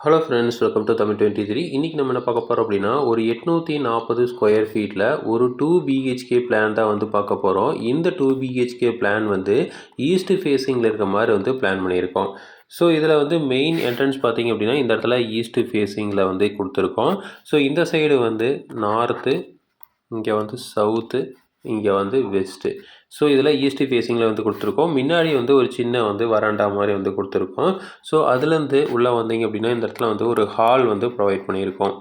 Hello friends, welcome to Tamil 23. இன்றைக்கி நம்ம என்ன பார்க்க போகிறோம் அப்படின்னா, ஒரு 840 ஸ்கொயர் ஃபீட்டில் ஒரு 2 பிஹெச்கே பிளான் தான் வந்து பார்க்க போகிறோம். இந்த 2 பிஹெச்கே பிளான் வந்து ஈஸ்ட் ஃபேஸிங்கில் இருக்க மாதிரி வந்து பிளான் பண்ணியிருக்கோம். ஸோ இதில் வந்து மெயின் என்ட்ரன்ஸ் பார்த்திங்க அப்படின்னா, இந்த இடத்துல ஈஸ்ட் ஃபேஸிங்கில் வந்து கொடுத்துருக்கோம். ஸோ இந்த சைடு வந்து நார்த்து, இங்கே வந்து சவுத்து, இங்கே வந்து வெஸ்ட்டு. ஸோ இதில் ஈஸ்ட் ஃபேஸிங்கில் வந்து கொடுத்துருக்கோம். முன்னாடி வந்து ஒரு சின்ன வந்து வராண்டா மாதிரி வந்து கொடுத்துருக்கோம். ஸோ அதுலேருந்து உள்ளே வந்தீங்க அப்படின்னா இந்த இடத்துல வந்து ஒரு ஹால் வந்து ப்ரொவைட் பண்ணியிருக்கோம்.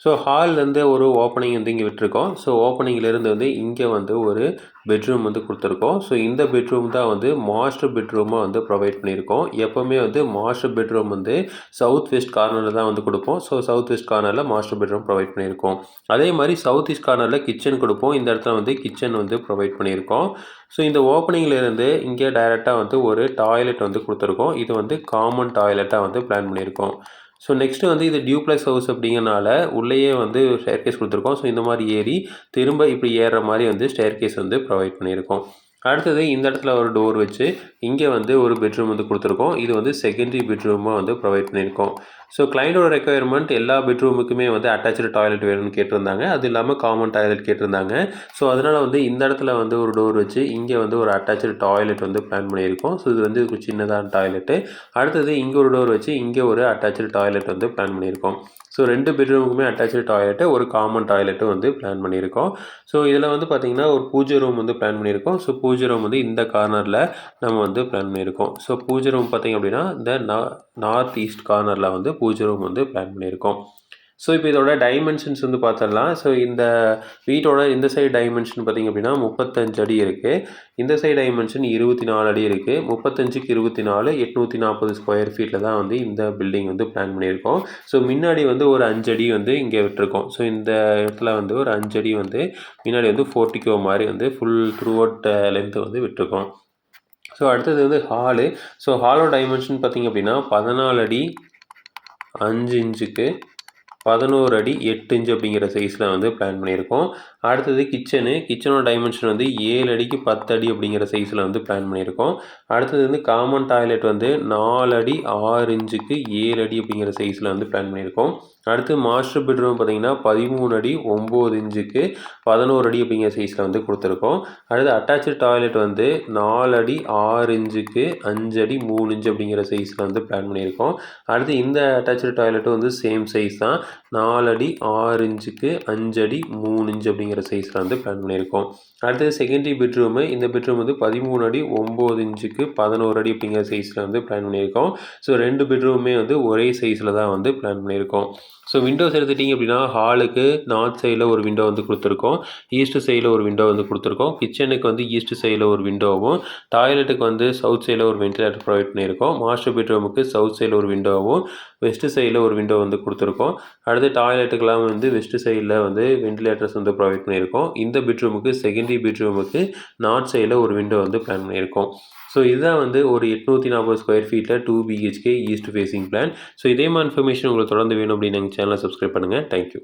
ஸோ ஹால்லேருந்து ஒரு ஓப்பனிங் வந்து இங்கே விட்டுருக்கோம். ஸோ ஓப்பனிங்லேருந்து வந்து இங்கே வந்து ஒரு பெட்ரூம் வந்து கொடுத்துருக்கோம். ஸோ இந்த பெட்ரூம் தான் வந்து மாஸ்டர் பெட்ரூமாக வந்து ப்ரொவைட் பண்ணியிருக்கோம். எப்போவுமே வந்து மாஸ்டர் பெட்ரூம் வந்து சவுத் வெஸ்ட் கார்னரில் தான் வந்து கொடுப்போம். ஸோ சவுத் வெஸ்ட் கார்னரில் மாஸ்டர் பெட்ரூம் ப்ரொவைட் பண்ணியிருக்கோம். அதே மாதிரி சவுத் ஈஸ்ட் கார்னரில் கிச்சன் கொடுப்போம். இந்த இடத்துல வந்து கிச்சன் வந்து ப்ரொவைட் பண்ணியிருக்கோம். ஸோ இந்த ஓப்பனிங்லேருந்து இங்கே டைரெக்டாக வந்து ஒரு டாய்லெட் வந்து கொடுத்துருக்கோம். இது வந்து காமன் டாய்லெட்டாக வந்து பிளான் பண்ணியிருக்கோம். ஸோ நெக்ஸ்ட்டு வந்து இது டியூப்ளெக்ஸ் ஹவுஸ் அப்படிங்கிறனால உள்ளேயே வந்து ஸ்டேர்கேஸ் கொடுத்துருக்கோம். ஸோ இந்த மாதிரி ஏறி திரும்ப இப்படி ஏறுற மாதிரி வந்து ஸ்டேர்கேஸ் வந்து ப்ரொவைட் பண்ணியிருக்கோம். அடுத்தது இந்த இடத்துல ஒரு டோர் வச்சு இங்கே வந்து ஒரு பெட்ரூம் வந்து கொடுத்துருக்கோம். இது வந்து செகண்டரி பெட்ரூமாக வந்து ப்ரொவைட் பண்ணியிருக்கோம். ஸோ கிளைண்டோட ரெக்குயர்மெண்ட் எல்லா பெட்ரூமுக்குமே வந்து அட்டாச்சு டாய்லெட் வேணும்னு கேட்டிருந்தாங்க. அது இல்லாமல் காமன் டாய்லெட் கேட்டிருந்தாங்க. ஸோ அதனால் வந்து இந்த இடத்துல வந்து ஒரு டோர் வச்சு இங்கே வந்து ஒரு அட்டாச்சு டாய்லெட் வந்து பிளான் பண்ணியிருக்கோம். ஸோ இது வந்து ஒரு சின்னதான டாய்லெட்டு. அடுத்தது இங்கே ஒரு டோர் வச்சு இங்கே ஒரு அட்டாச்சு டாய்லெட் வந்து பிளான் பண்ணியிருக்கோம். ஸோ 2 பெட்ரூமுக்குமே அட்டாச்சு டாய்லெட்டு, ஒரு காமன் டாய்லெட்டும் வந்து பிளான் பண்ணியிருக்கோம். ஸோ இதில் வந்து பார்த்திங்கன்னா ஒரு பூஜை ரூம் வந்து பிளான் பண்ணியிருக்கோம். ஸோ பூஜை ரூம் வந்து இந்த கார்னரில் நம்ம வந்து பிளான் பண்ணியிருக்கோம். ஸோ பூஜை ரூம் பார்த்திங்க அப்படின்னா இந்த நார்த் ஈஸ்ட் கார்னரில் வந்து பூஜை ரூம் வந்து பிளான் பண்ணியிருக்கோம். ஸோ இப்போ இதோட டைமென்ஷன்ஸ் வந்து பார்த்துடலாம். ஸோ இந்த வீட்டோட இந்த சைடு டைமென்ஷன் பார்த்திங்க அப்படின்னா 35 அடி இருக்குது. இந்த சைடு டைமென்ஷன் 24 அடி இருக்குது. 35க்கு 24 840 ஸ்கொயர் ஃபீட்டில் தான் வந்து இந்த பில்டிங் வந்து பிளான் பண்ணியிருக்கோம். ஸோ முன்னாடி வந்து ஒரு 5 அடி வந்து இங்கே விட்டுருக்கோம். ஸோ இந்த இடத்துல வந்து ஒரு 5 அடி வந்து முன்னாடி வந்து போர்ட்டிகோ மாதிரி வந்து ஃபுல் த்ரூ அவுட் லென்த்து வந்து விட்டுருக்கோம். ஸோ அடுத்தது வந்து ஹாலு. ஸோ ஹாலோட டைமென்ஷன் பார்த்திங்க அப்படின்னா 14 அடி 5 இன்ச்சுக்கு 11 அடி 8 இன்ச்சு அப்படிங்கிற சைஸில் வந்து பிளான் பண்ணியிருக்கோம். அடுத்தது கிச்சனோட டைமென்ஷன் வந்து 7 அடிக்கு 10 அடி அப்படிங்கிற சைஸில் வந்து பிளான் பண்ணியிருக்கோம். அடுத்தது வந்து காமன் டாய்லெட் வந்து 4 அடி 6 இன்ச்சுக்கு 7 அடி அப்படிங்கிற சைஸில் வந்து பிளான் பண்ணியிருக்கோம். அடுத்து மாஸ்டர் பெட்ரூம் பார்த்திங்கன்னா 13 அடி 9 இன்ச்சுக்கு 11 அடி அப்படிங்கிற சைஸில் வந்து கொடுத்துருக்கோம். அடுத்து அட்டாச்சு டாய்லெட் வந்து 4 அடி 6 இன்ச்சுக்கு 5 அடி 3 இன்ச்சு அப்படிங்கிற சைஸில் வந்து பிளான் பண்ணியிருக்கோம். அடுத்து இந்த அட்டாச்சு டாய்லெட்டும் வந்து சேம் சைஸ் தான், 4 அடி 6 இன்ச்சுக்கு 5 அடி 3 இன்ச்சு அப்படிங்கிற சைஸில் வந்து பிளான் பண்ணியிருக்கோம். அடுத்தது செகண்டரி பெட்ரூமு. இந்த பெட்ரூம் வந்து 13 அடி 9 இன்ச்சுக்கு 11 அடி அப்படிங்கிற சைஸில் வந்து பிளான் பண்ணியிருக்கோம். ஸோ 2 பெட்ரூமே வந்து ஒரே சைஸில் தான் வந்து பிளான் பண்ணியிருக்கோம். ஸோ விண்டோஸ் எடுத்துட்டிங்க அப்படின்னா ஹாலுக்கு நார்த் சைடில் ஒரு விண்டோ வந்து கொடுத்துருக்கோம். ஈஸ்ட் சைடில் ஒரு விண்டோ வந்து கொடுத்துருக்கோம். கிச்சனுக்கு வந்து ஈஸ்ட் சைடில் ஒரு விண்டோவும், டாய்லெட்டுக்கு வந்து சவுத் சைடில் ஒரு வென்டிலேட்டர் ப்ரொவைட் பண்ணியிருக்கோம். மாஸ்டர் பெட்ரூமுக்கு சவுத் சைடில் ஒரு விண்டோவும் வெஸ்ட் சைடில் ஒரு விண்டோ வந்து கொடுத்துருக்கோம். அடுத்து டாய்லெட்டுக்கெலாம் வந்து வெஸ்ட் சைடில் வந்து வென்டிலேட்டர்ஸ் வந்து ப்ரொவைட் பண்ணியிருக்கோம். இந்த பெட்ரூமுக்கு செகண்டரி பெட்ரூமுக்கு நார்த் சைடில் ஒரு விண்டோ வந்து பிளான் பண்ணியிருக்கோம். ஸோ இதுதான் வந்து ஒரு 840 ஸ்கொயர் ஃபீட்டில் 2 BHK east facing plan. So இதே மாதிரி இன்ஃபர்மேஷன் உங்களுக்கு தொடர்ந்து வேணும் அப்படின்னு எங்கள் சேனலை சப்ஸ்கிரைப் பண்ணுங்கள். தேங்க்யூ.